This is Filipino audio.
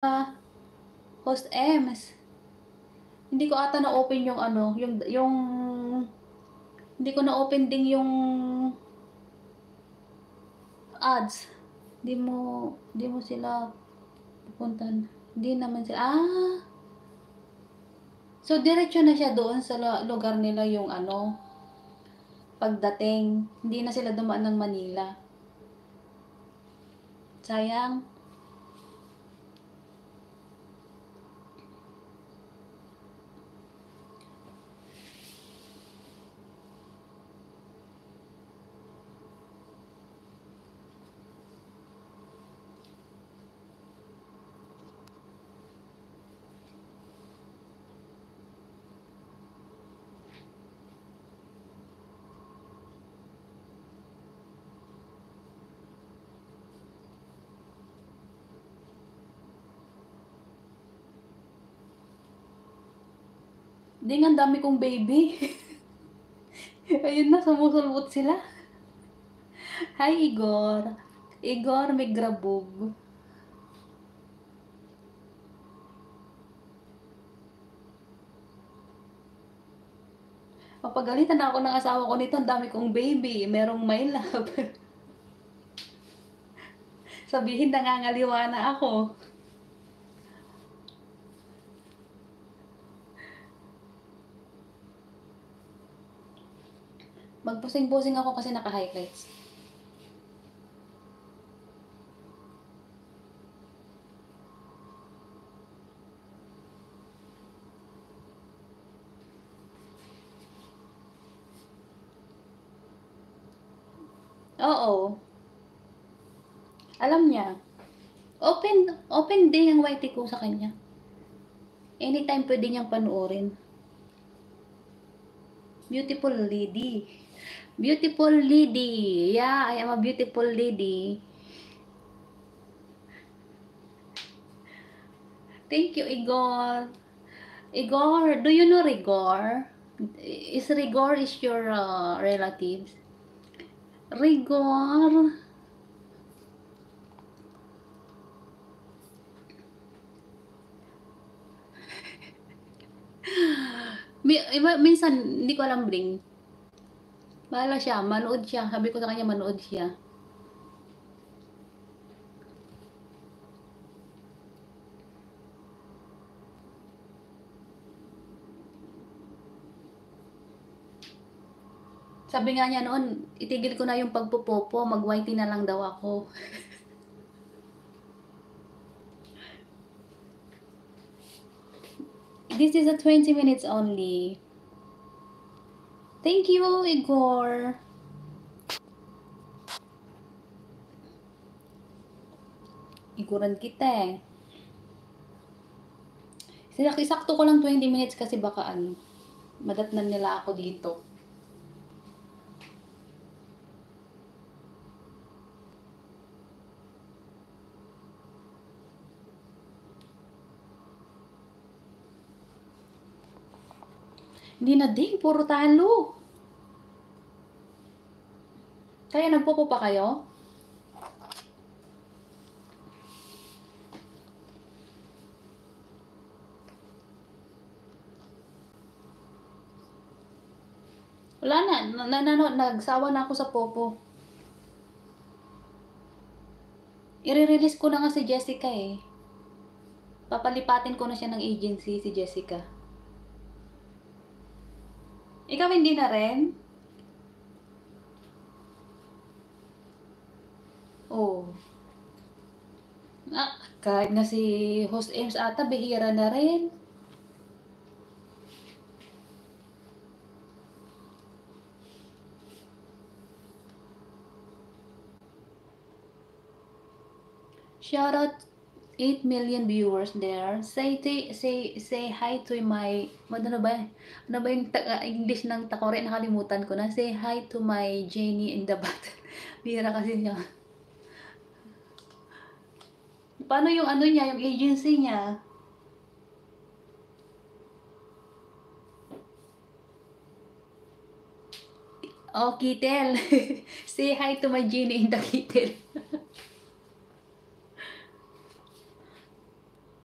Host Ems. Hindi ko ata na-open yung ano, yung hindi ko na-open din yung ads. Di mo sila pupuntahan. Hindi naman sila. So diretso na siya doon sa lugar nila yung ano, pagdating. Hindi na sila dumaan ng Manila. Sayang. Di nga, ang dami kong baby. Ayun na, sumusulbot sila. Hi, Igor. Igor Migrabog. Mapagalitan na ako ng asawa ko nito. Ang dami kong baby. Merong my love. Sabihin nangangaliwa na ako. Magpusing-pusing ako kasi naka-highlights. Oo. Alam niya. Open din ang YT ko sa kanya. Anytime pwede niyang panoorin. Beautiful lady. Beautiful lady. Yeah, I am a beautiful lady. Thank you, Igor. Igor, do you know Rigor? Rigor your relatives? Rigor. Minsan, hindi ko alam ring. Bahala siya, manood siya. Sabi ko sa kanya, manood siya. Sabi nga niya noon, itigil ko na yung pagpupopo, mag-YT na lang daw ako. This is a 20 minutes only. Thank you, Igor. Iguran kita eh. Isakto ko lang 20 minutes kasi baka ano, madatnan nila ako dito. Hindi na din, puro talo. Kaya nagpopo pa kayo? Wala na, nagsawa na ako sa popo. I-release ko na nga si Jessica eh. Papalipatin ko na siya ng agency, si Jessica. Ikaw hindi na rin? Oh. Kahit na si Host Ames ata, bihira na rin. Shout out 8 million viewers there. Say hi to my ano ba yung English ng Takore, nakalimutan ko na. Say hi to my Jenny in the battle. Bihira kasi niya. Paano yung ano niya, yung agency niya? Oh, Kitel. Say hi to my Jenny in the Kitel.